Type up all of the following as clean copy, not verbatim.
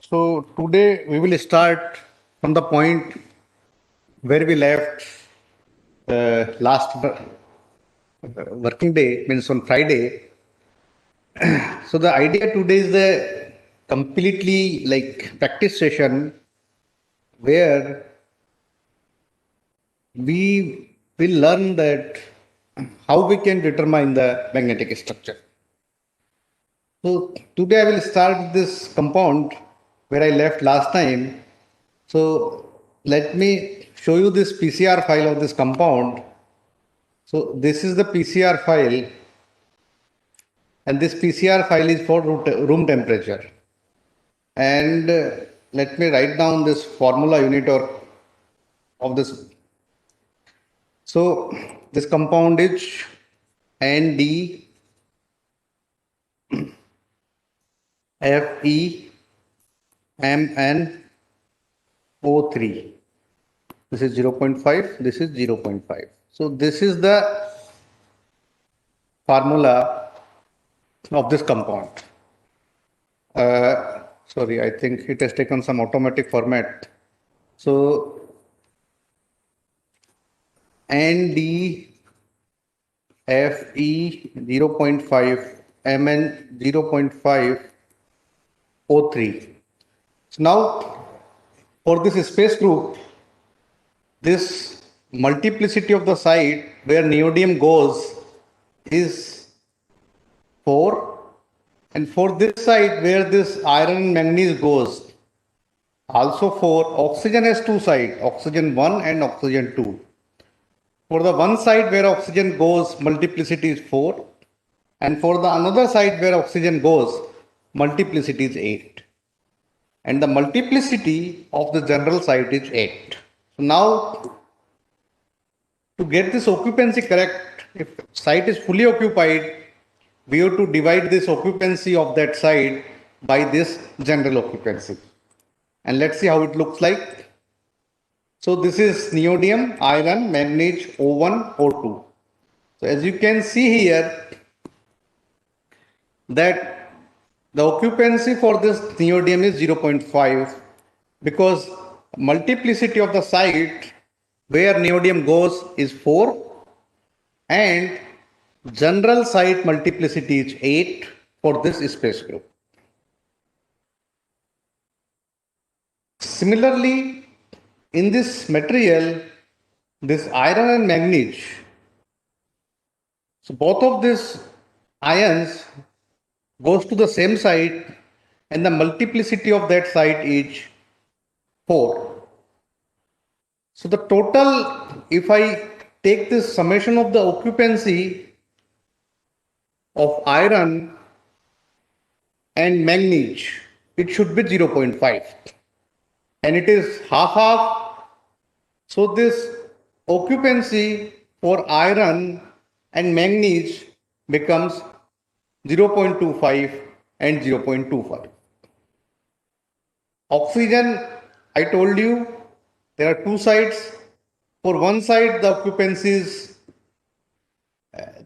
So today we will start from the point where we left last working day, means on Friday. So the idea today is the completely like practice session where we will learn that how we can determine the magnetic structure. So today I will start this compound where I left last time. So let me show you this PCR file of this compound. So this is the PCR file, and this PCR file is for room temperature. And let me write down this formula unit or of this. So this compound is NDFeMnO3. This is 0.5, this is 0.5. So this is the formula of this compound. Sorry, I think it has taken some automatic format. So NDFe 0.5 Mn 0.5 O3. So now for this space group, this multiplicity of the site where neodymium goes is 4, and for this side where this iron and manganese goes also 4. Oxygen has two sides, oxygen 1 and oxygen 2. For the one side where oxygen goes, multiplicity is 4, and for the another side where oxygen goes, multiplicity is 8, and the multiplicity of the general site is 8. So now to get this occupancy correct, if site is fully occupied, we have to divide this occupancy of that site by this general occupancy. And let's see how it looks like. So this is neodymium, iron, manganese, O1, O2. So as you can see here that the occupancy for this neodymium is 0.5 because multiplicity of the site where neodymium goes is 4 and general site multiplicity is 8 for this space group. Similarly, in this material, this iron and manganese, so both of these ions goes to the same site and the multiplicity of that site is 4. So the total, if I take this summation of the occupancy of iron and manganese, it should be 0.5 and it is half. So this occupancy for iron and manganese becomes 0.25 and 0.25. Oxygen, I told you, there are two sides. For one side, the occupancy is,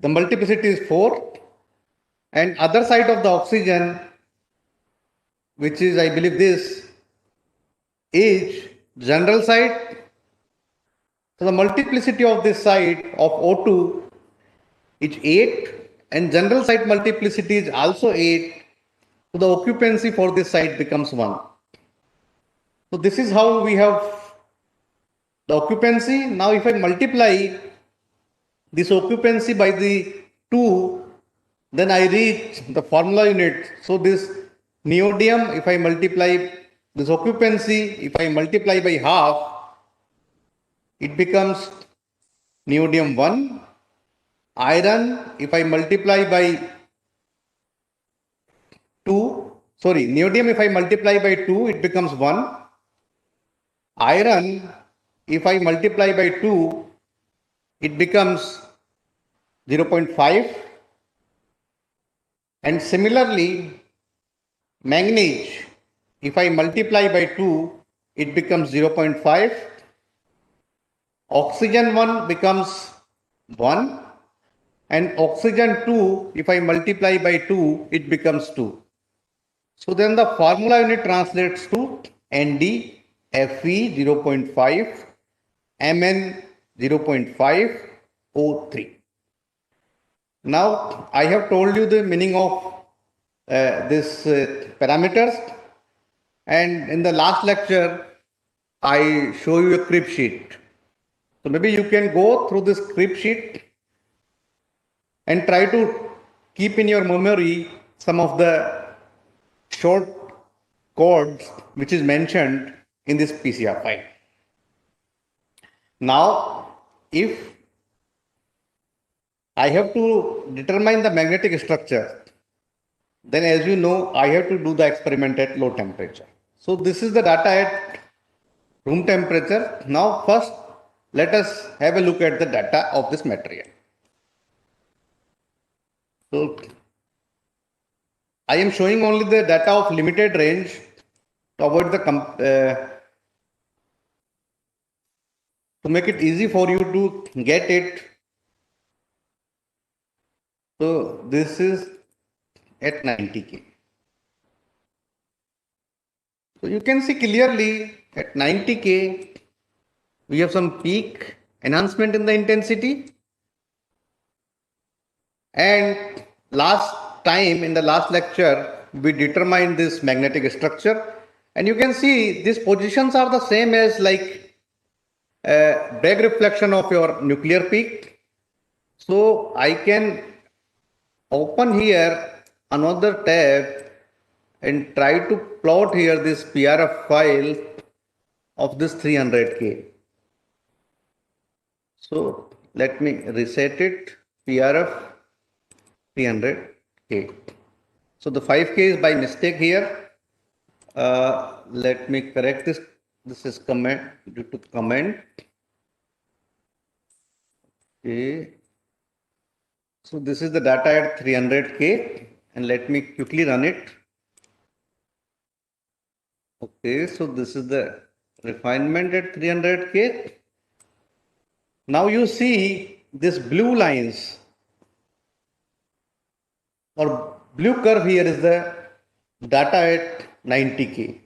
the multiplicity is 4, and other side of the oxygen, which is, I believe, this, is general side. So the multiplicity of this side of O2 is 8, and general site multiplicity is also 8. So the occupancy for this site becomes 1. So this is how we have the occupancy. Now if I multiply this occupancy by the 2, then I reach the formula unit. So this neodymium, if I multiply this occupancy, if I multiply by half, it becomes neodymium 1. Iron, if I multiply by 2, sorry, neodymium if I multiply by 2, it becomes 1. Iron, if I multiply by 2, it becomes 0.5. And similarly, manganese, if I multiply by 2, it becomes 0.5. Oxygen 1 becomes 1. And oxygen 2, if I multiply by 2, it becomes 2. So then the formula unit translates to ND Fe 0.5 Mn 0.5 O3. Now I have told you the meaning of this parameters, and in the last lecture I show you a crib sheet. So maybe you can go through this crib sheet and try to keep in your memory some of the short codes which is mentioned in this PCR file. Now, if I have to determine the magnetic structure, then as you know, I have to do the experiment at low temperature. So this is the data at room temperature. Now first, let us have a look at the data of this material. So I am showing only the data of limited range to avoid the to make it easy for you to get it. So this is at 90K. So you can see clearly at 90K, we have some peak enhancement in the intensity. And last time in the last lecture, we determined this magnetic structure. And you can see these positions are the same as like a Bragg reflection of your nuclear peak. So I can open here another tab and try to plot here this PRF file of this 300K. So let me reset it, PRF 300K. So the 5K is by mistake here. Let me correct this. This is comment due to comment. Okay. So this is the data at 300K, and let me quickly run it. Okay, so this is the refinement at 300K. Now you see this blue lines or blue curve here is the data at 90K.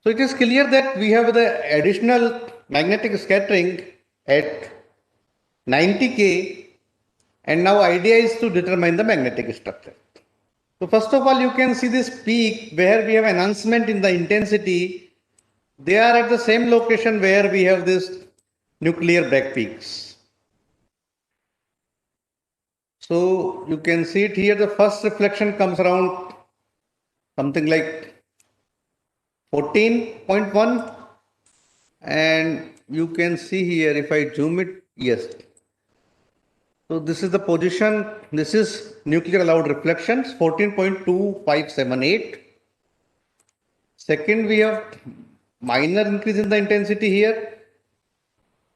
So it is clear that we have the additional magnetic scattering at 90K, and now idea is to determine the magnetic structure. So first of all, you can see this peak where we have enhancement in the intensity. They are at the same location where we have this nuclear Bragg peaks. So you can see it here, the first reflection comes around something like 14.1, and you can see here if I zoom it, yes. So this is the position, this is nuclear allowed reflections 14.2578. Second, we have minor increase in the intensity here,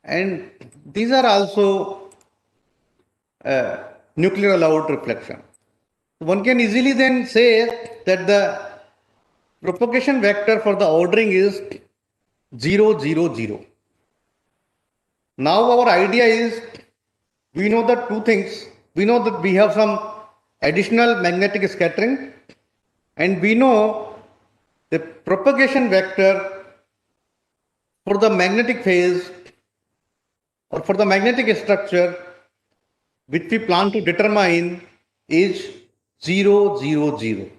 and these are also nuclear allowed reflection. One can easily then say that the propagation vector for the ordering is 0, 0, 0. Now our idea is, we know the two things. We know that we have some additional magnetic scattering, and we know the propagation vector for the magnetic phase or for the magnetic structure which we plan to determine is 0, 0, 0.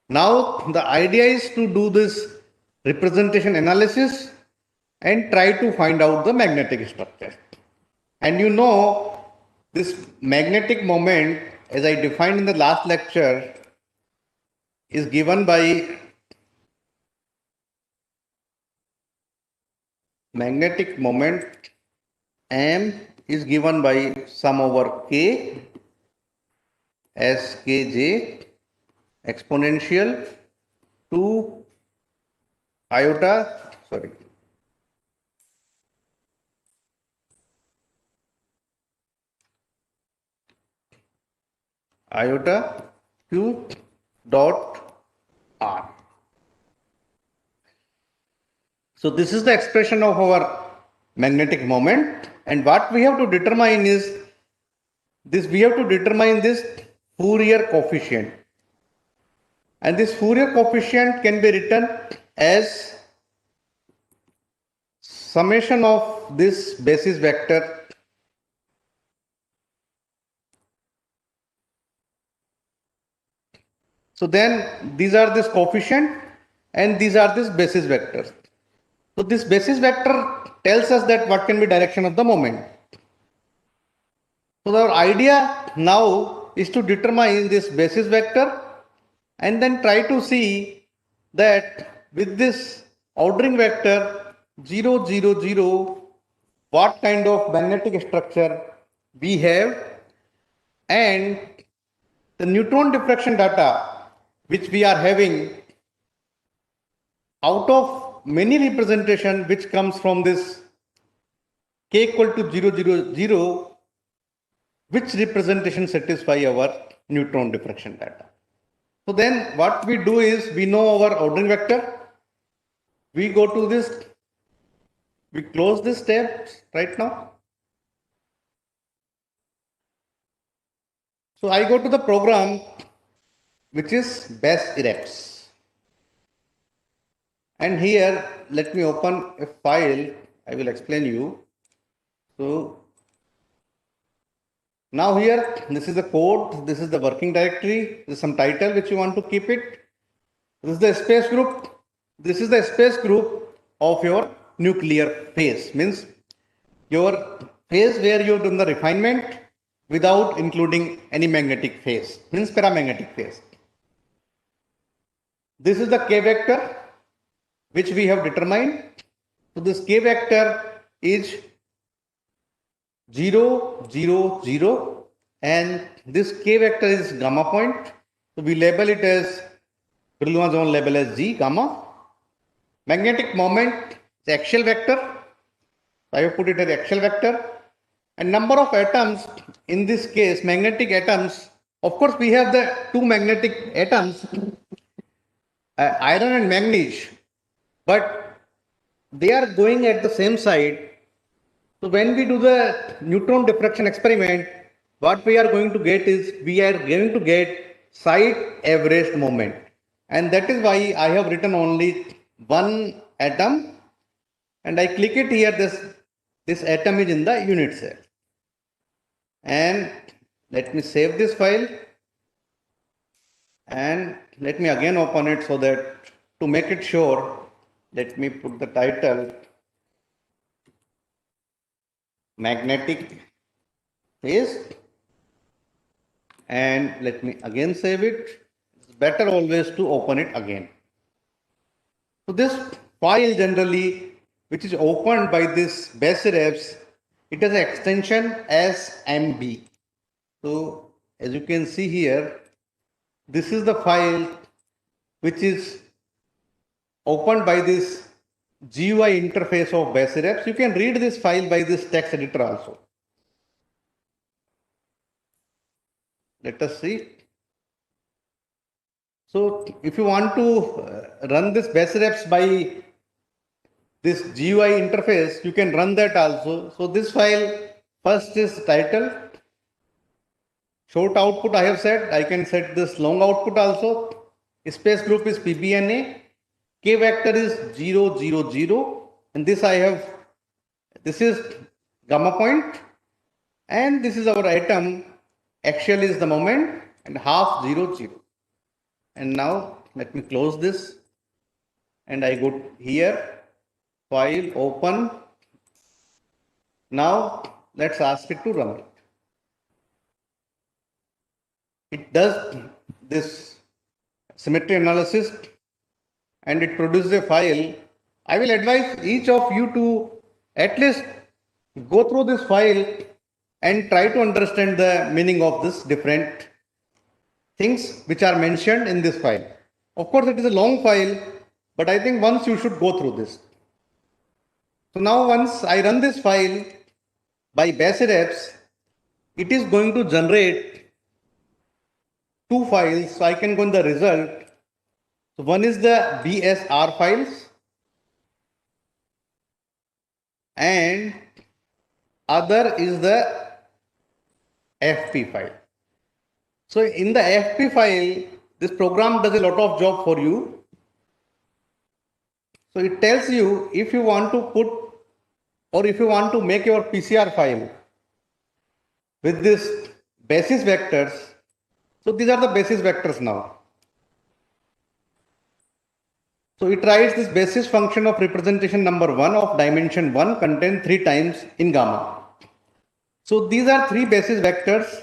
Now the idea is to do this representation analysis and try to find out the magnetic structure. And you know, this magnetic moment, as I defined in the last lecture, is given by magnetic moment M is given by sum over K Skj exponential 2 iota, sorry, iota q dot r. So this is the expression of our magnetic moment, and what we have to determine is this, we have to determine this Fourier coefficient. And this Fourier coefficient can be written as summation of this basis vector So then these are this coefficient and these are this basis vectors. So this basis vector tells us that what can be direction of the moment. So our idea now is to determine this basis vector and then try to see that with this ordering vector 0, 0, 0, what kind of magnetic structure we have and the neutron diffraction data which we are having out of many representation which comes from this k equal to 0, 0, 0, which representation satisfy our neutron diffraction data. So then what we do is we know our ordering vector. We go to this, we close this tab right now. So I go to the program which is BASIREPS. And here let me open a file. I will explain you. So now here, this is the code, this is the working directory, this is some title which you want to keep it. This is the space group. This is the space group of your nuclear phase, means your phase where you have done the refinement without including any magnetic phase, means paramagnetic phase. This is the k vector which we have determined. So this k vector is 0, 0, 0 and this k vector is gamma point. So we label it as Brillouin zone label as G gamma. Magnetic moment is axial vector. I have put it as axial vector. And number of atoms in this case, magnetic atoms. Of course, we have the two magnetic atoms, iron and manganese, but they are going at the same side. So when we do the neutron diffraction experiment, what we are going to get is we are going to get side averaged moment. And that is why I have written only one atom and I click it here, this atom is in the unit cell. And let me save this file and let me again open it so that to make it sure, let me put the title magnetic phase and let me again save it. It's better always to open it again. So this file generally which is opened by this BASIREPS, it has an extension SMB. So as you can see here, this is the file which is opened by this GUI interface of BASIREPS. You can read this file by this text editor also. Let us see. So if you want to run this BASIREPS by this GUI interface, you can run that also. So this file first is title, short output I have said, I can set this long output also. Space group is PBNA, K vector is 0, 0, 0 and this is gamma point and this is our atom, axial is the moment and half 0, 0. And now let me close this and I go here, file, open. Now let's ask it to run it. It does this symmetry analysis and it produces a file. I will advise each of you to at least go through this file and try to understand the meaning of this different things which are mentioned in this file. Of course, it is a long file, but I think once you should go through this. So now once I run this file by BASIREPS, it is going to generate two files. So I can go in the result. So one is the BSR files and other is the FP file. So in the FP file, this program does a lot of job for you. So it tells you if you want to put or if you want to make your PCR file with this basis vectors. So these are the basis vectors now. So it writes this basis function of representation number 1 of dimension 1 contained 3 times in gamma. So these are 3 basis vectors.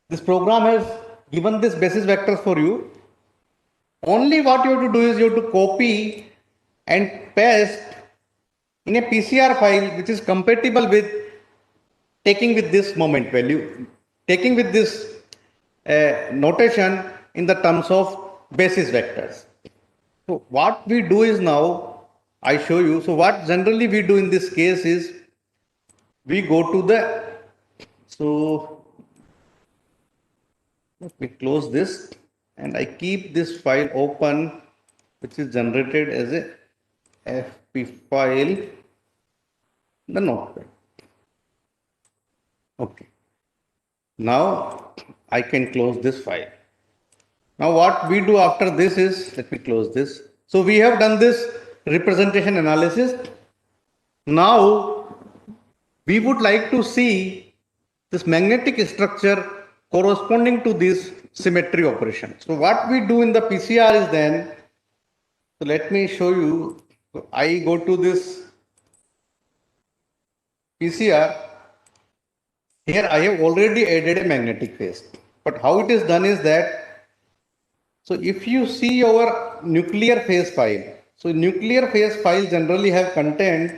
This program has given this basis vectors for you. Only what you have to do is you have to copy and paste in a PCR file which is compatible with taking with this moment value, taking with this notation in the terms of basis vectors. So what we do is now, I show you. So what generally we do in this case is we go to the, so let me close this and I keep this file open, which is generated as a FP file, the notepad. Okay. Now I can close this file. Now what we do after this is, let me close this. So we have done this representation analysis. Now we would like to see this magnetic structure corresponding to this symmetry operation. So what we do in the PCR is then, so let me show you. So I go to this PCR. Here I have already added a magnetic phase. But how it is done is that, so if you see our nuclear phase file, so nuclear phase files generally have content,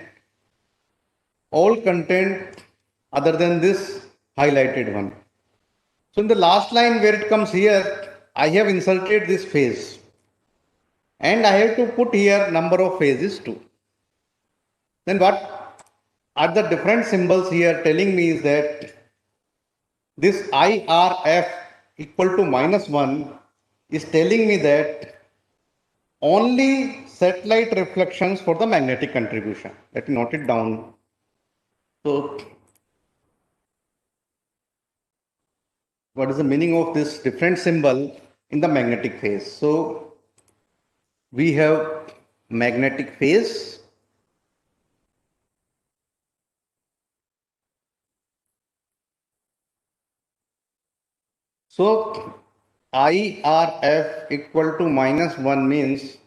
all content other than this highlighted one. So in the last line where it comes here, I have inserted this phase and I have to put here number of phases too. Then what are the different symbols here telling me is that this IRF equal to -1 is telling me that only satellite reflections for the magnetic contribution. Let me note it down. So what is the meaning of this different symbol in the magnetic phase? So we have magnetic phase, so IRF equal to -1 means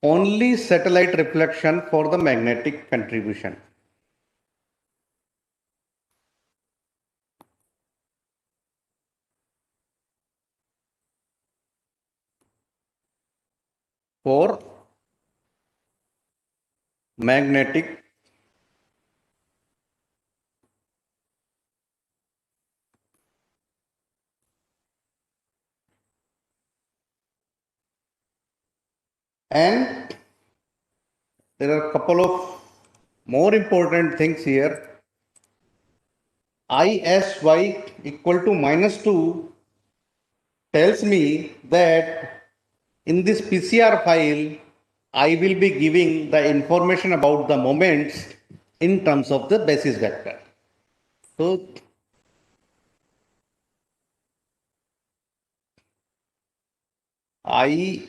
only satellite reflection for the magnetic contribution. For magnetic and there are a couple of more important things here. ISY equal to -2 tells me that in this PCR file, I will be giving the information about the moments in terms of the basis vector. So ISY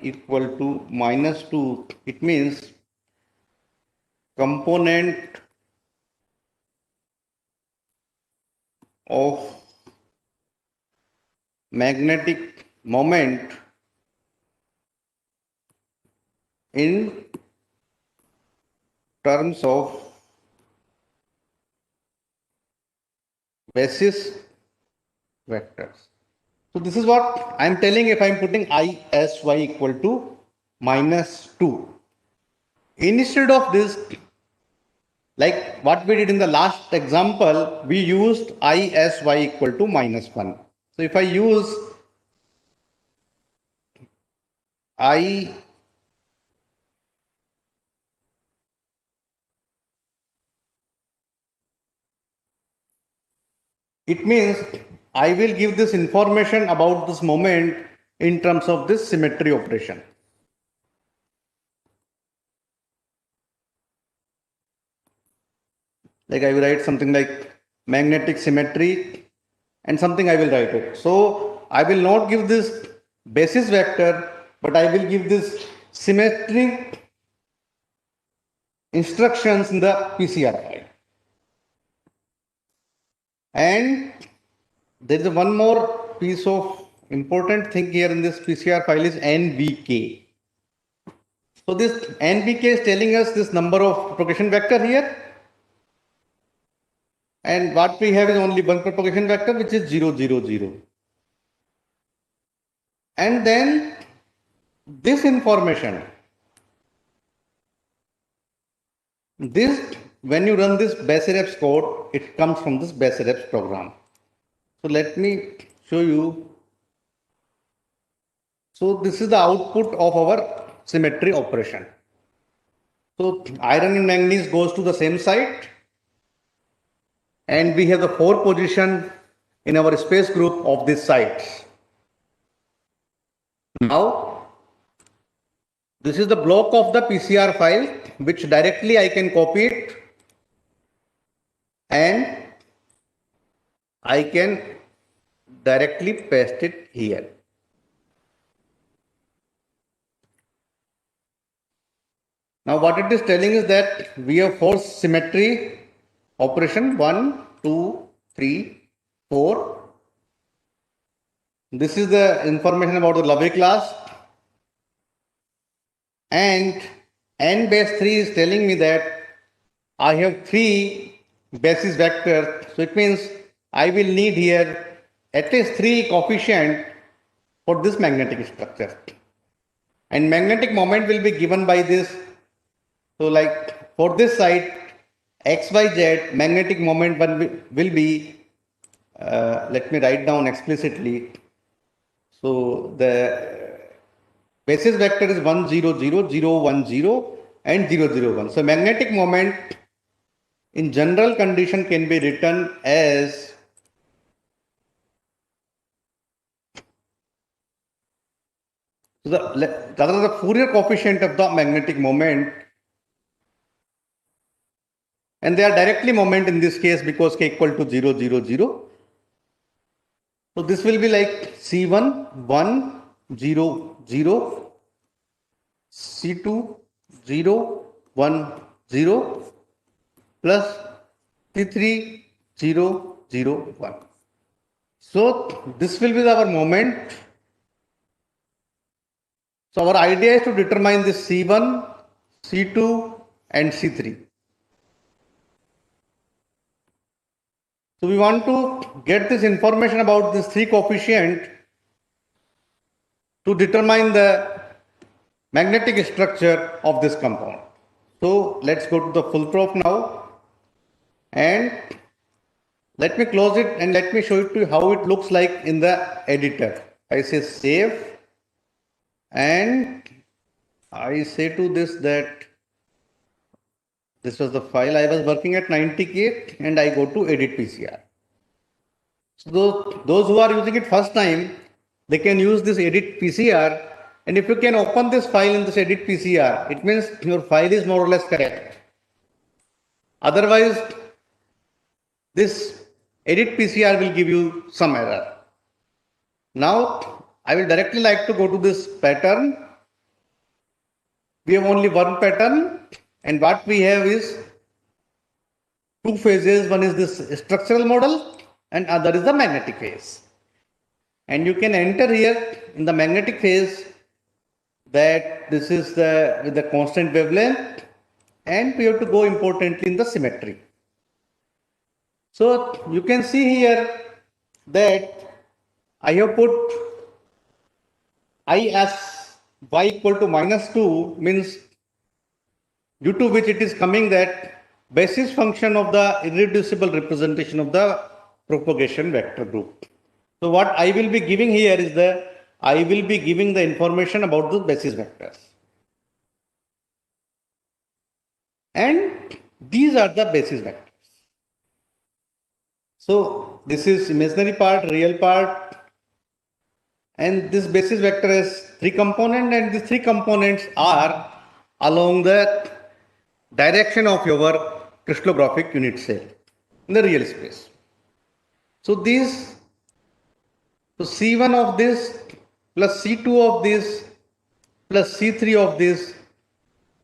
equal to -2, it means component of magnetic moment in terms of basis vectors. So this is what I am telling if I am putting ISY equal to -2. Instead of this, like what we did in the last example, we used ISY equal to -1. So if I use I it means I will give this information about this moment in terms of this symmetry operation. Like I will write something like magnetic symmetry and something I will write it. So I will not give this basis vector, but I will give this symmetric instructions in the PCR file. And there is one more piece of important thing here in this PCR file is NVK. So this NVK is telling us this number of propagation vector here. And what we have is only one propagation vector, which is 0, 0, 0. And then this information, this when you run this Basireps code, it comes from this Basireps program. So let me show you. So this is the output of our symmetry operation. So iron and manganese goes to the same site, and we have the 4 position in our space group of these sites. Now, this is the block of the PCR file, which directly I can copy it and I can directly paste it here. Now what it is telling is that we have 4 symmetry operation, 1, 2, 3, 4. This is the information about the Lovey class, and n base 3 is telling me that I have 3 basis vectors. So it means I will need here at least 3 coefficient for this magnetic structure. And magnetic moment will be given by this. So like for this side, XYZ magnetic moment will be, let me write down explicitly. So the basis vector is 1, 0, 0, 0, 1, 0 and 0, 0, 1. So magnetic moment in general condition can be written as the Fourier coefficient of the magnetic moment, and they are directly moment in this case because k equal to 0, 0, 0. So this will be like C1, 1, 0, 0, C2, 0, 1, 0 plus C3, 0, 0, 1. So this will be our moment. So our idea is to determine this C1, C2 and C3. So we want to get this information about this 3 coefficient to determine the magnetic structure of this compound. So let's go to the full proof now, and let me close it and let me show it to you how it looks like in the editor. I say save, and I say to this that this was the file I was working at 90K, and I go to edit PCR. So those who are using it first time, they can use this edit PCR, and if you can open this file in this edit PCR, it means your file is more or less correct. Otherwise, this edit PCR will give you some error. Now, I will directly like to go to this pattern. We have only one pattern, and what we have is 2 phases. One is this structural model and other is the magnetic phase. And you can enter here in the magnetic phase that this is with the constant wavelength, and we have to go importantly in the symmetry. So you can see here that I have put I as y equal to -2, means due to which it is coming that basis function of the irreducible representation of the propagation vector group. So what I will be giving here is I will be giving the information about the basis vectors. And these are the basis vectors. So this is imaginary part, real part, and this basis vector has 3 components, and these 3 components are along the direction of your crystallographic unit cell in the real space. So these So C1 of this plus C2 of this plus C3 of this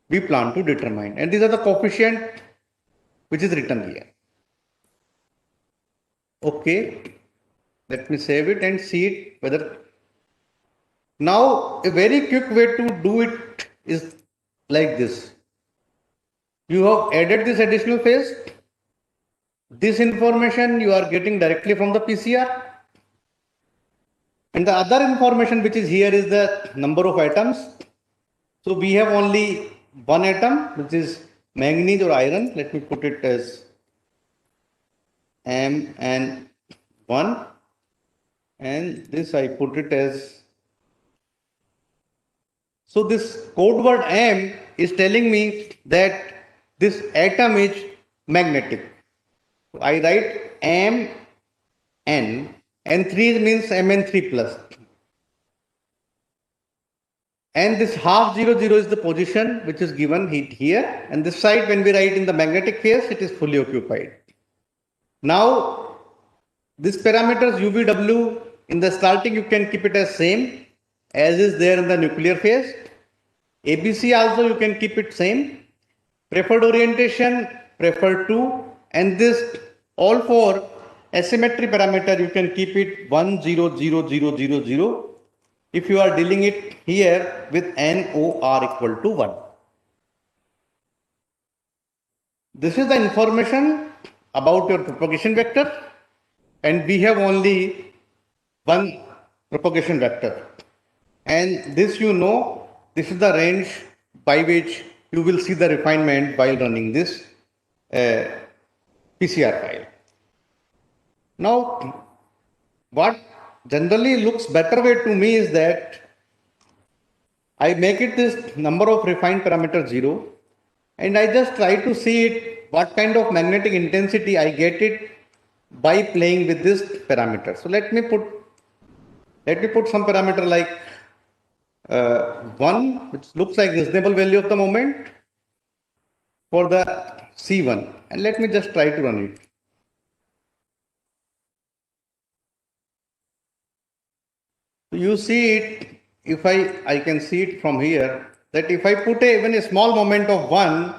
we plan to determine, and these are the coefficient which is written here. Okay, let me save it and see it whether. Now a very quick way to do it is like this. You have added this additional phase. This information you are getting directly from the PCR, and the other information which is here is the number of atoms. So we have only one atom, which is manganese or iron. Let me put it as Mn1, and this I put it as. So this code word M is telling me that this atom is magnetic. So I write Mn, N3 means Mn3 plus. And this half 0 0 is the position which is given here, and this side when we write in the magnetic phase, it is fully occupied. Now this parameters UVW in the starting you can keep it as same as is there in the nuclear phase. ABC also you can keep it same. Preferred orientation, preferred 2, and this all for asymmetry parameter you can keep it 1 0 0 0 0 0 if you are dealing it here with NOR equal to 1. This is the information about your propagation vector, and we have only one propagation vector, and this this is the range by which you will see the refinement while running this PCR file. Now what generally looks better way to me is that I make it this number of refined parameter 0, and I just try to see it what kind of magnetic intensity I get it by playing with this parameter. So let me put some parameter like 1, which looks like reasonable value of the moment for the C1, and let me just try to run it. You see it, if I can see it from here, that if I put even a small moment of 1,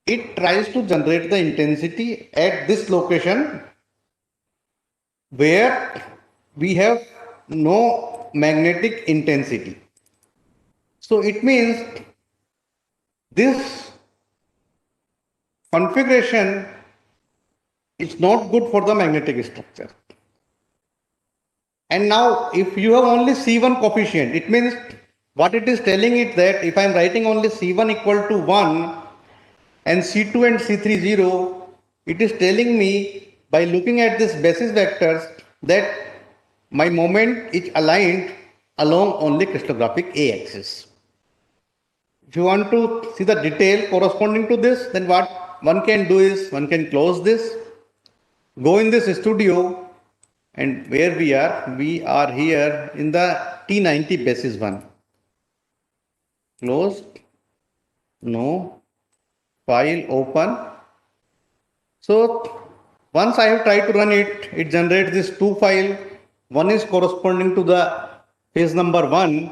it tries to generate the intensity at this location where we have no magnetic intensity. So it means this configuration is not good for the magnetic structure. And now if you have only C1 coefficient, it means what it is telling it that if I am writing only C1 equal to 1 and C2 and C3 0, it is telling me by looking at this basis vectors that my moment is aligned along only crystallographic A axis. If you want to see the detail corresponding to this, then what one can do is one can close this, go in this studio, and where we are here in the T90 basis 1. Close, no, file open. So once I have tried to run it, it generates this two file. One is corresponding to the phase number 1,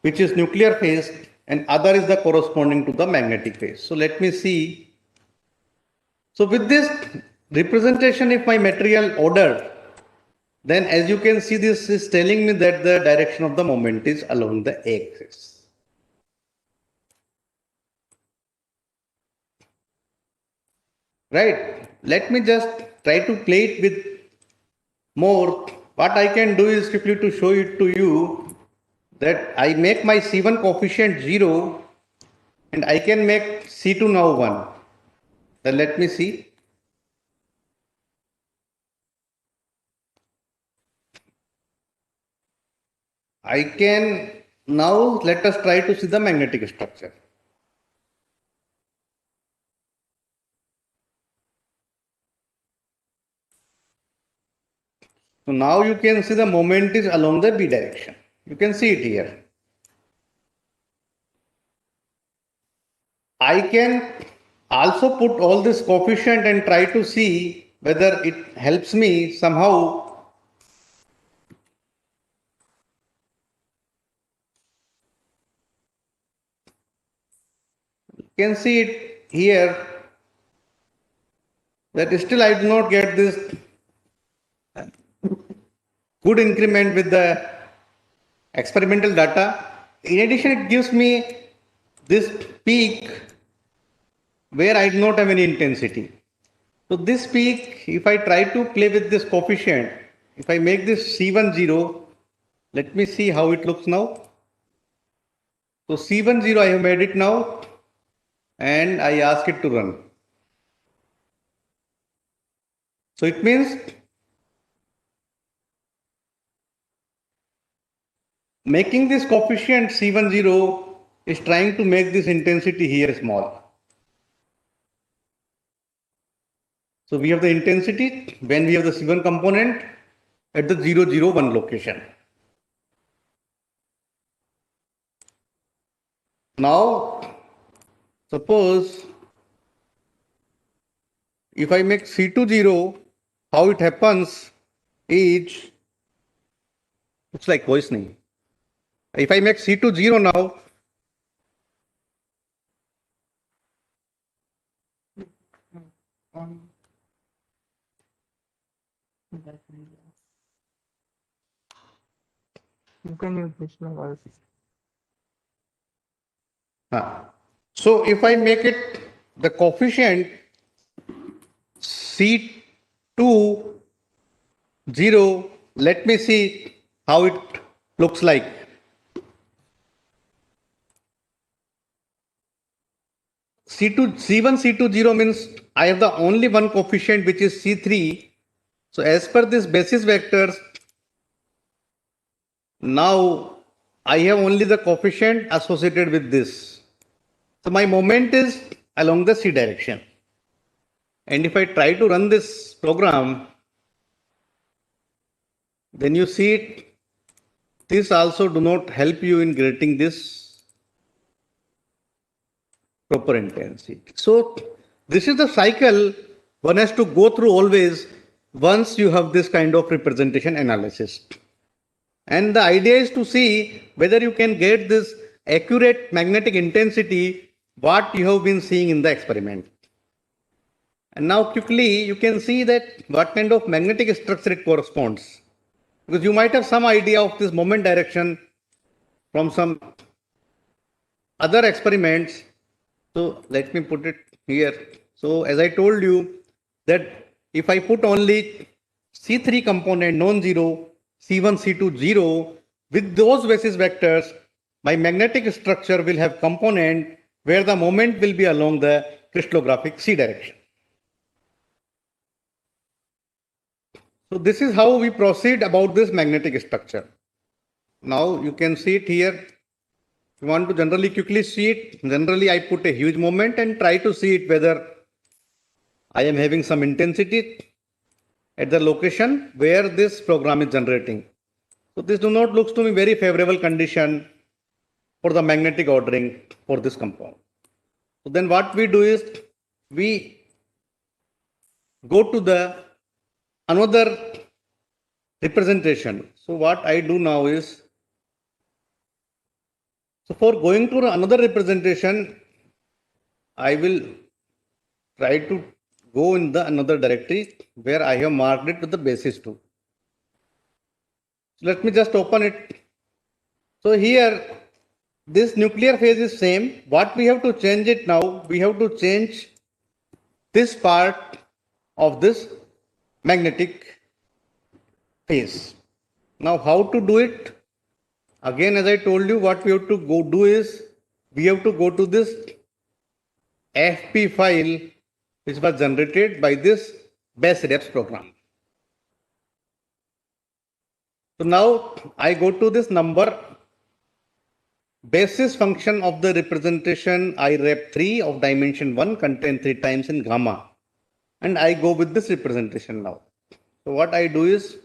which is nuclear phase, and other is the corresponding to the magnetic phase. So let me see. So with this representation, if my material ordered, then as you can see, this is telling me that the direction of the moment is along the axis. Right. Let me just try to play it with more. What I can do is quickly to show it to you that I make my C1 coefficient 0 and I can make C2 now 1. Then let me see. I can now let us try to see the magnetic structure. So now you can see the moment is along the B direction. You can see it here. I can also put all this coefficient and try to see whether it helps me somehow You can see it here that still I do not get this good increment with the experimental data. In addition, it gives me this peak where I do not have any intensity. So this peak, if I try to play with this coefficient, if I make this C10, let me see how it looks now. So C10, I have made it now and I ask it to run. So it means making this coefficient C10 is trying to make this intensity here small. So we have the intensity when we have the C1 component at the 0, 0, 1 location. Now, suppose if I make C20, how it happens is, looks like voice nahi. If I make C20 now, You can use this one. so if I make it the coefficient C20, let me see how it looks like. C1, C20 means I have the only one coefficient which is C3. So as per this basis vectors, now I have only the coefficient associated with this. So my moment is along the C direction. And if I try to run this program, then you see it, this also do not help you in getting this proper intensity. So this is the cycle one has to go through always once you have this kind of representation analysis. And the idea is to see whether you can get this accurate magnetic intensity what you have been seeing in the experiment. And now quickly you can see that what kind of magnetic structure it corresponds. Because you might have some idea of this moment direction from some other experiments. So let me put it here. So as I told you that if I put only C3 component non-zero, C1, C2, 0, with those basis vectors, my magnetic structure will have component where the moment will be along the crystallographic C direction. So this is how we proceed about this magnetic structure. Now you can see it here. If you want to generally quickly see it, generally I put a huge moment and try to see it whether I am having some intensity at the location where this program is generating. So this do not looks to me very favorable condition for the magnetic ordering for this compound. So then what we do is we go to the another representation. So what I do now is, so for going to another representation, I will try to go in the another directory where I have marked it with the basis 2. So let me just open it. So here this nuclear phase is same. What we have to change it now, we have to change this part of this magnetic phase. Now how to do it? Again, as I told you, what we have to go do is we have to go to this FP file which was generated by this BASREPS program. So now I go to this number basis function of the representation IREP3 of dimension 1 contained 3 times in gamma, and I go with this representation now. So what I do is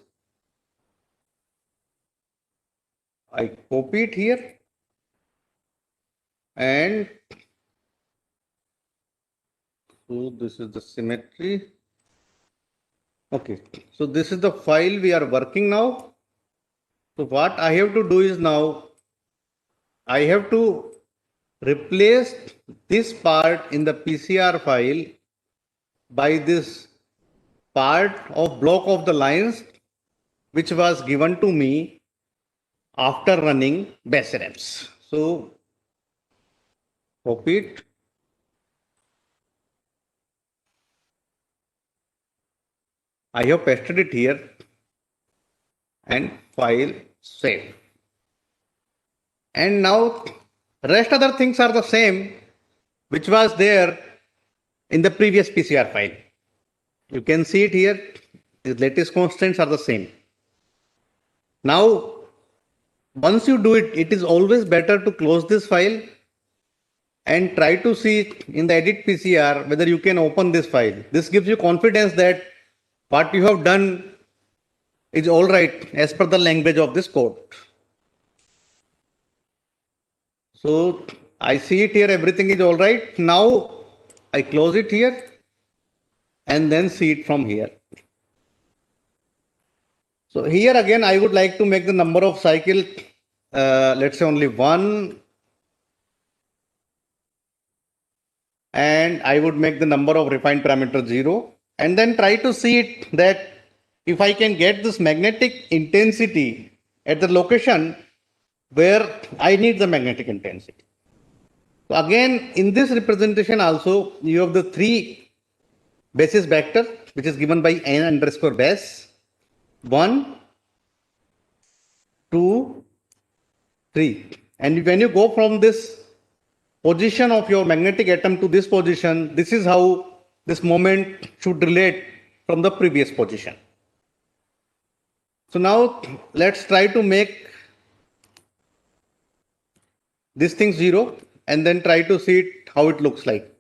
I copy it here and so this is the symmetry. Okay, so this is the file we are working now. So what I have to do is now I have to replace this part in the PCR file by this part of block of the lines which was given to me after running Basireps. So copy it. I have pasted it here and file save. And now rest other things are the same which was there in the previous PCR file. You can see it here. The lattice constants are the same. Now, once you do it, it is always better to close this file and try to see in the edit PCR whether you can open this file. This gives you confidence that what you have done is all right as per the language of this code. So I see it here, everything is all right. Now I close it here and then see it from here. So here again, I would like to make the number of cycle, let's say only one, and I would make the number of refined parameter 0, and then try to see it that if I can get this magnetic intensity at the location where I need the magnetic intensity. So again, in this representation also, you have the three basis vector, which is given by n underscore base, 1, 2, 3. And when you go from this position of your magnetic atom to this position, this is how this moment should relate from the previous position. So now let's try to make this thing 0 and then try to see it how it looks like.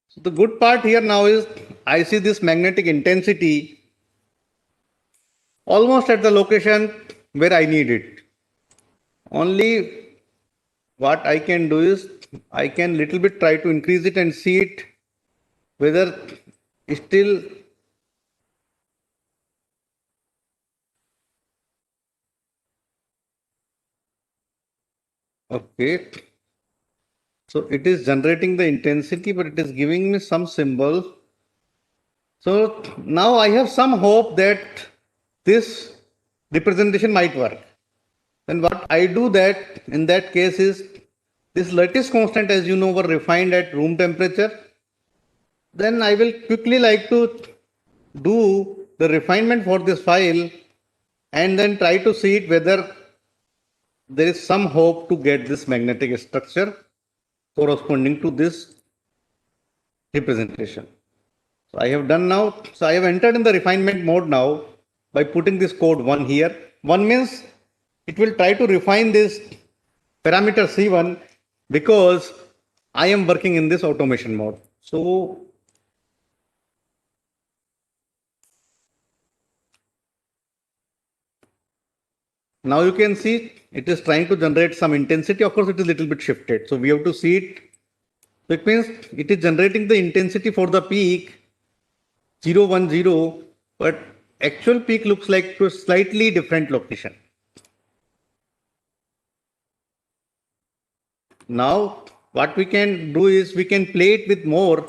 So the good part here now is I see this magnetic intensity almost at the location where I need it. Only what I can do is I can little bit try to increase it and see it whether still okay. So it is generating the intensity, but it is giving me some symbol. So now I have some hope that this representation might work. Then what I do that in that case is this lattice constant, as you know, were refined at room temperature. Then I will quickly like to do the refinement for this file and then try to see it whether there is some hope to get this magnetic structure corresponding to this representation. So I have done now. So I have entered in the refinement mode now by putting this code 1 here. 1 means it will try to refine this parameter C1 because I am working in this automation mode. So now you can see it is trying to generate some intensity. Of course, it is a little bit shifted. So we have to see it. So it means it is generating the intensity for the peak 0, 1, 0, but actual peak looks like to a slightly different location. Now, what we can do is we can play it with more,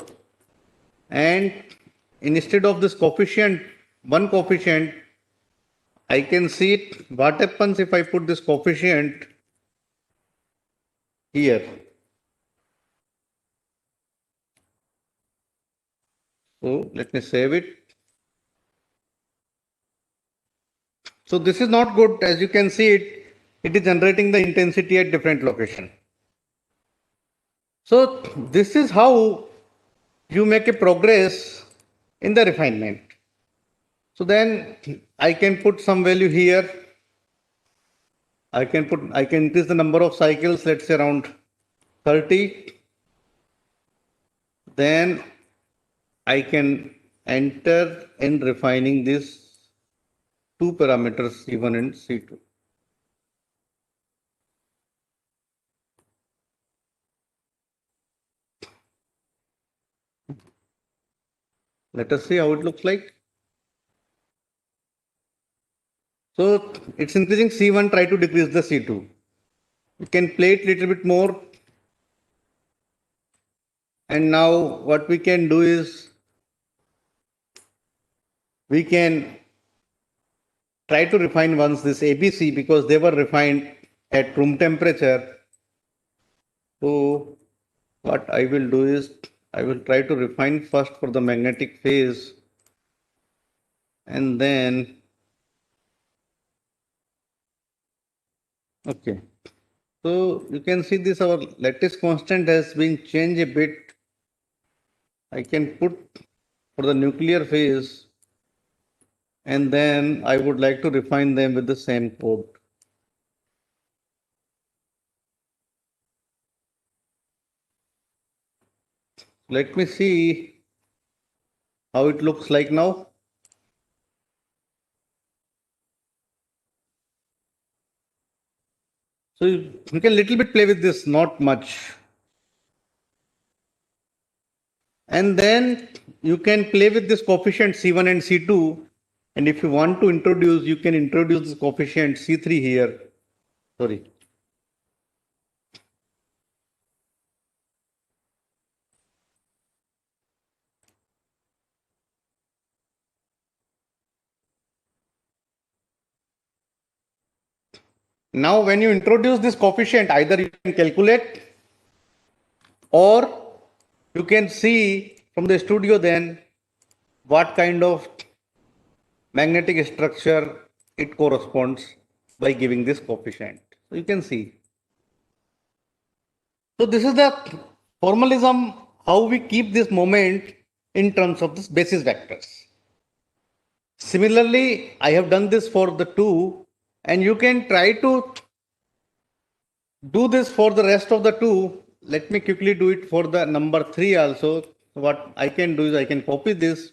and instead of this coefficient, one coefficient, I can see it. What happens if I put this coefficient here? So let me save it. So this is not good. As you can see it is generating the intensity at different location. So this is how you make a progress in the refinement. So then I can put some value here. I can increase the number of cycles, let's say around 30. Then I can enter in refining these two parameters C1 and C2. Let us see how it looks like. So it's increasing C1, try to decrease the C2. You can play it little bit more. And now what we can do is we can try to refine once this ABC because they were refined at room temperature. So what I will do is I will try to refine first for the magnetic phase and then okay. So you can see this our lattice constant has been changed a bit. I can put for the nuclear phase and then I would like to refine them with the same code. Let me see how it looks like now. So you can little bit play with this, not much. And then you can play with this coefficient C1 and C2. And if you want to introduce, you can introduce this coefficient C3 here. Sorry. Now, when you introduce this coefficient, either you can calculate or you can see from the studio then what kind of magnetic structure it corresponds by giving this coefficient. So you can see. So this is the formalism how we keep this moment in terms of this basis vectors. Similarly, I have done this for the 2 and you can try to do this for the rest of the 2. Let me quickly do it for the number 3 also. What I can do is I can copy this.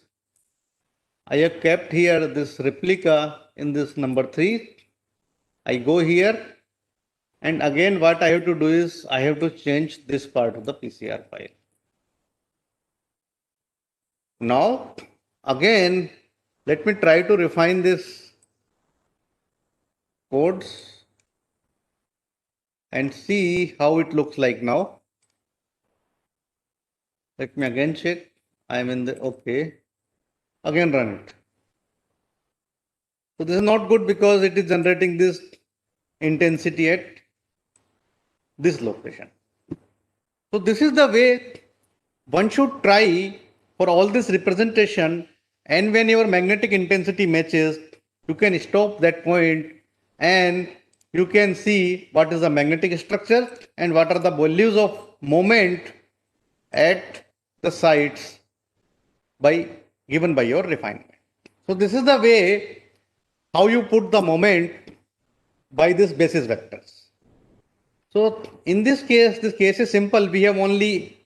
I have kept here this replica in this number 3. I go here and again what I have to do is I have to change this part of the PCR file. Now again let me try to refine this codes and see how it looks like now. Let me again check. I am in the okay. Again run it. So this is not good because it is generating this intensity at this location. So this is the way one should try for all this representation, and when your magnetic intensity matches, you can stop that point and you can see what is the magnetic structure and what are the values of moment at the sites by given by your refinement. So this is the way how you put the moment by this basis vectors. So in this case is simple. We have only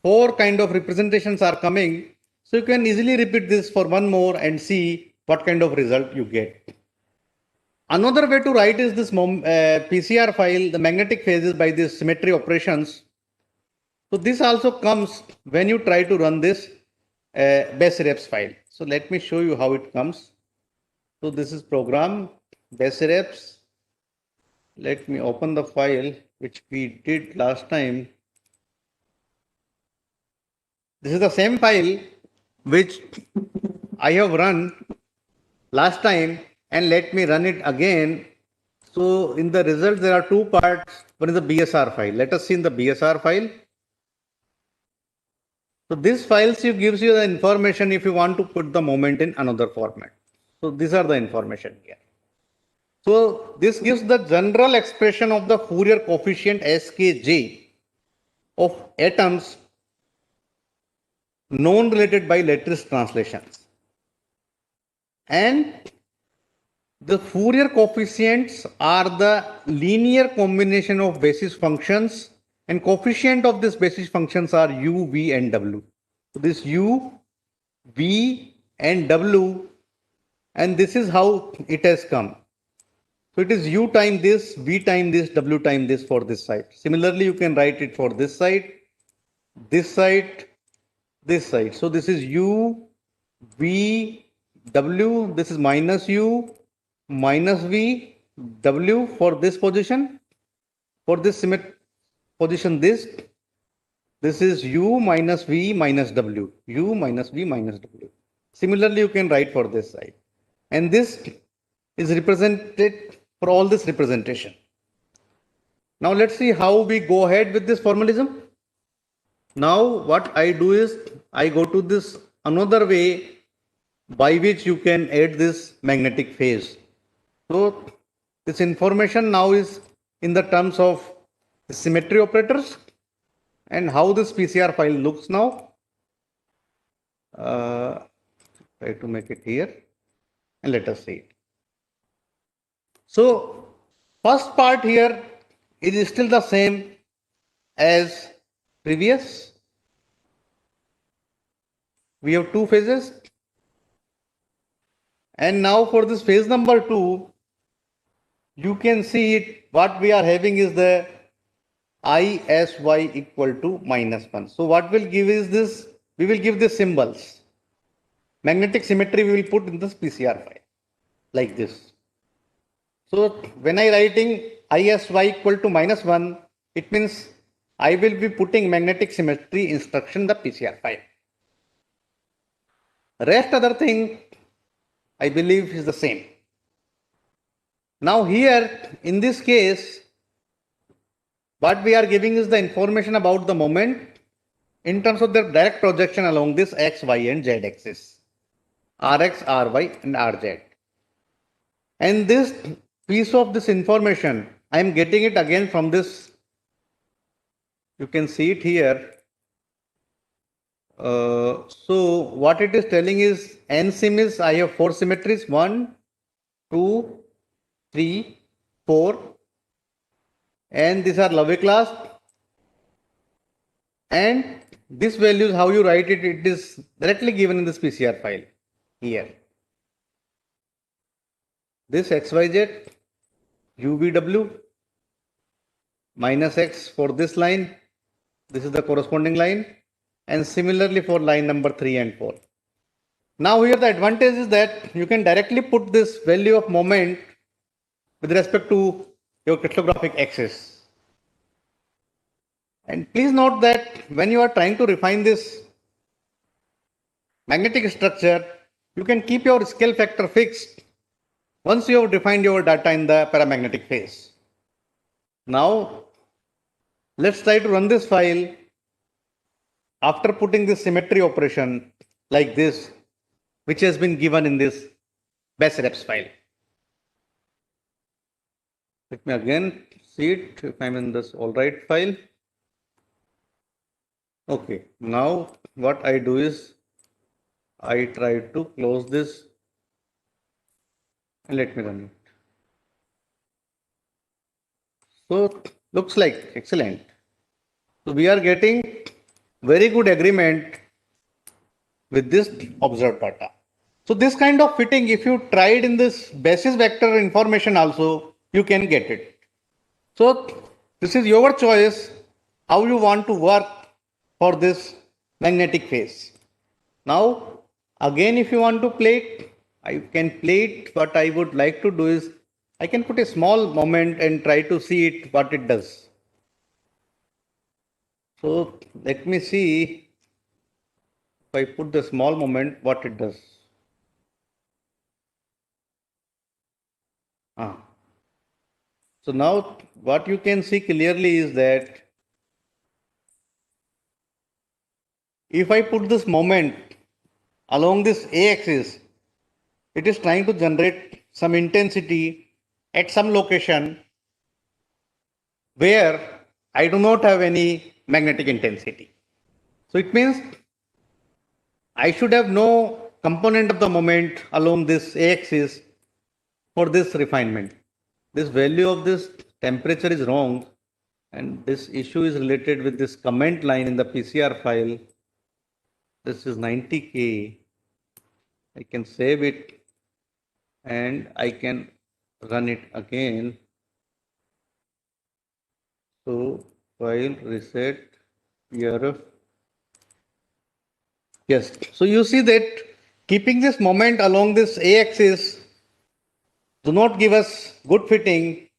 4 kind of representations are coming. So you can easily repeat this for one more and see what kind of result you get. Another way to write is this PCR file, the magnetic phases by these symmetry operations. So this also comes when you try to run this BASIREPS file. So let me show you how it comes. So this is program BASIREPS. Let me open the file which we did last time. This is the same file which I have run last time, and let me run it again. So in the result there are 2 parts. One is the BSR file. Let us see in the BSR file. So this files gives you the information if you want to put the moment in another format. So these are the information here. So this gives the general expression of the Fourier coefficient Skj of atoms known related by lattice translations. And the Fourier coefficients are the linear combination of basis functions, and coefficient of this basis functions are u, v and w. So this u, v and w, and this is how it has come. So it is u time this, v time this, w time this for this side. Similarly, you can write it for this side, this side. So this is U, V, W, this is minus U, minus V, W for this position. For this position, this is U minus V minus W, U minus V minus W. Similarly, you can write for this side. And this is represented for all this representation. Now let's see how we go ahead with this formalism. Now what I do is I go to this another way by which you can add this magnetic phase. So this information now is in the terms of the symmetry operators and how this PCR file looks now. Try to make it here and let us see it. So first part here is still the same as previous. We have two phases. And now for this phase number 2, you can see it, what we are having is the ISY equal to -1. So what we'll give is this, we will give the symbols. Magnetic symmetry we will put in this PCR file like this. So when I writing ISY equal to -1, it means I will be putting magnetic symmetry instruction in the PCR file. Rest other thing I believe is the same. Now here in this case, what we are giving is the information about the moment in terms of the direct projection along this X, Y and Z axis, Rx, Ry and Rz. And this piece of this information, I am getting it again from this, you can see it here. So what it is telling is NSym is, I have 4 symmetries, 1, 2, 3, 4, and these are Lovey class. And this value is how you write it, it is directly given in this PCR file here. This XYZ, UVW, minus X for this line, this is the corresponding line, and similarly for line number 3 and 4. Now here the advantage is that you can directly put this value of moment with respect to your crystallographic axis. And please note that when you are trying to refine this magnetic structure, you can keep your scale factor fixed once you have defined your data in the paramagnetic phase. Now let's try to run this file after putting this symmetry operation like this, which has been given in this BASREPS file. Let me again see it if I'm in this all right file. Okay, now what I do is I try to close this and let me run it. So looks like excellent. So we are getting very good agreement with this observed data. So this kind of fitting, if you tried in this basis vector information also, you can get it. So this is your choice how you want to work for this magnetic phase. Now again, if you want to play it, I can play it. What I would like to do is I can put a small moment and try to see it what it does. So let me see if I put the small moment what it does. So now what you can see clearly is that if I put this moment along this a-axis, it is trying to generate some intensity at some location where I do not have any magnetic intensity. So it means I should have no component of the moment along this a-axis for this refinement. This value of this temperature is wrong, and this issue is related with this comment line in the PCR file. This is 90K. I can save it and I can run it again. So file reset PRF. Yes. So you see that keeping this moment along this a-axis do not give us good fitting.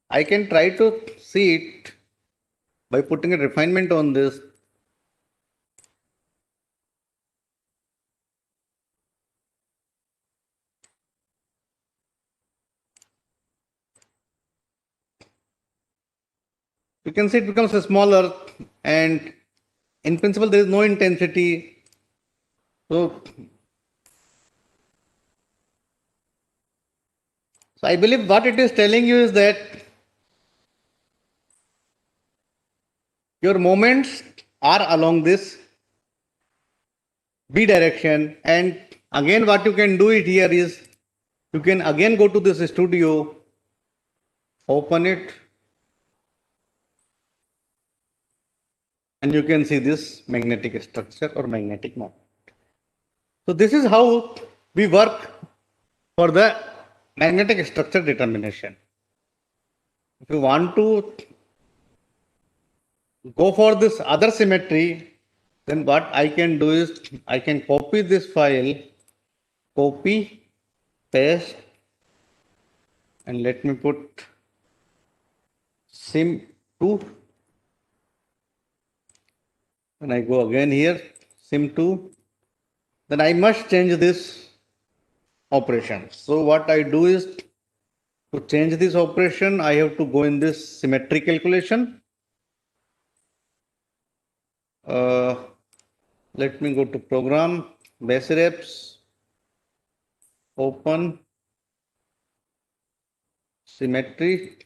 I can try to see it by putting a refinement on this. You can see it becomes smaller, and in principle there is no intensity. So, so I believe what it is telling you is that your moments are along this B direction, and again what you can do it here is you can again go to this studio, open it, and you can see this magnetic structure or magnetic moment. So this is how we work for the magnetic structure determination. If you want to go for this other symmetry, then what I can do is I can copy this file, copy, paste, and let me put sim2. When I go again here, sim2, then I must change this operation. So what I do is to change this operation, I have to go in this symmetry calculation. Let me go to program, base reps, open, symmetry,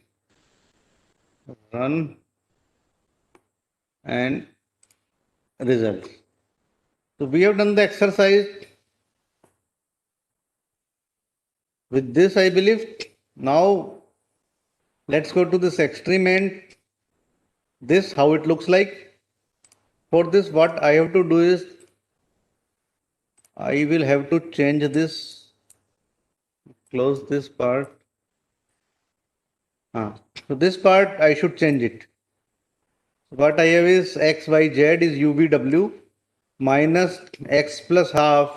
run, and result. So we have done the exercise with this, I believe. Now let's go to this extreme end. This how it looks like. For this, what I have to do is I will have to change this, close this part. So this part I should change it. What I have is x, y, z is UVW minus x plus half.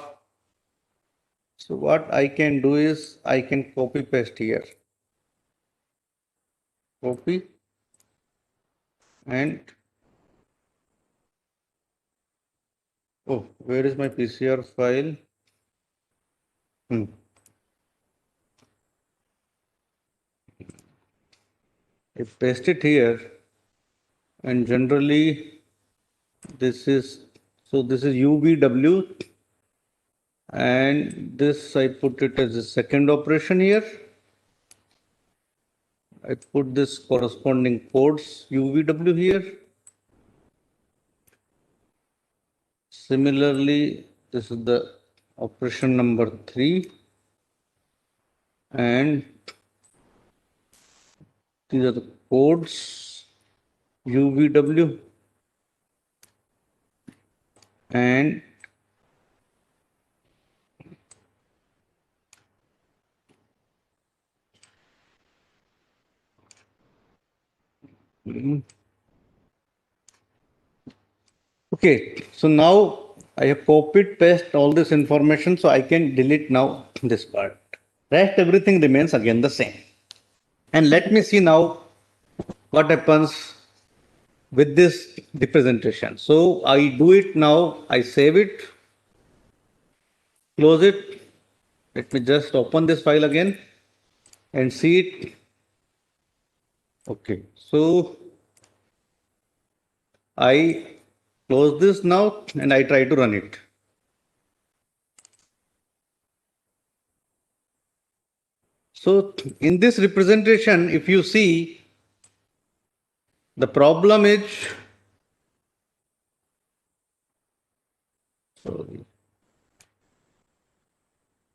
So what I can do is I can copy paste here. Copy and oh, where is my PCR file? I paste it here, and generally this is UVW, and this I put it as a second operation here. I put this corresponding codes UVW here. Similarly, this is the operation number 3, and these are the codes UVW and okay. So now I have copied paste all this information, so I can delete now this part. Rest everything remains again the same. And let me see now what happens with this representation. So I do it now, I save it, close it. Let me just open this file again and see it. Okay, so I close this now and I try to run it. So in this representation, if you see, the problem is,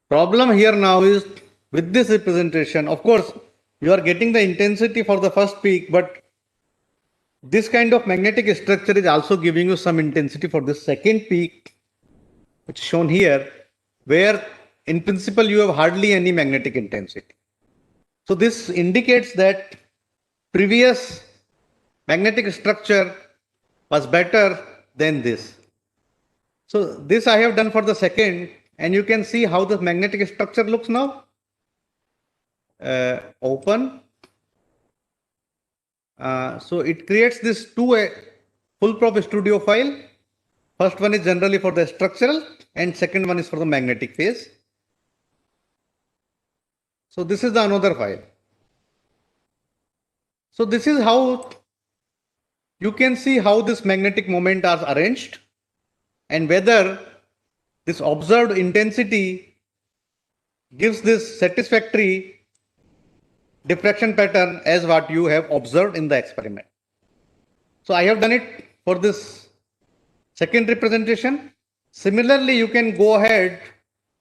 problem here now is with this representation, of course, you are getting the intensity for the first peak, but this kind of magnetic structure is also giving you some intensity for the second peak, which is shown here, where in principle you have hardly any magnetic intensity. So this indicates that previous magnetic structure was better than this. So this I have done for the second, and you can see how the magnetic structure looks now. Open. So it creates this two full prop studio file. First one is generally for the structural, and second one is for the magnetic phase. So this is the another file. So this is how you can see how this magnetic moment are arranged and whether this observed intensity gives this satisfactory diffraction pattern as what you have observed in the experiment. So I have done it for this second representation. Similarly, you can go ahead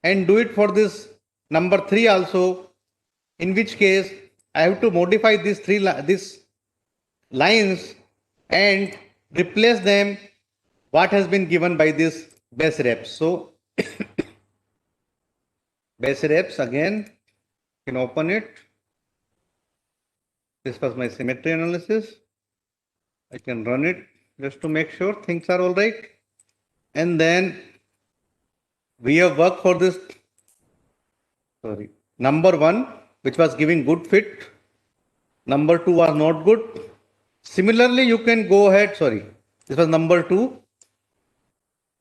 and do it for this number 3 also, in which case I have to modify these these lines and replace them what has been given by this base reps. So base reps again, you can open it. This was my symmetry analysis. I can run it just to make sure things are all right. And then we have worked for this, number 1, which was giving good fit. Number 2 was not good. Similarly, you can go ahead, this was number 2.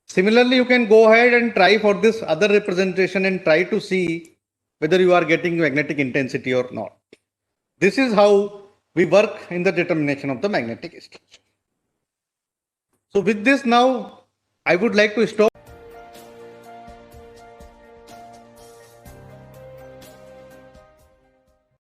Similarly, you can go ahead and try for this other representation and try to see whether you are getting magnetic intensity or not. This is how we work in the determination of the magnetic structure. So with this now, I would like to stop.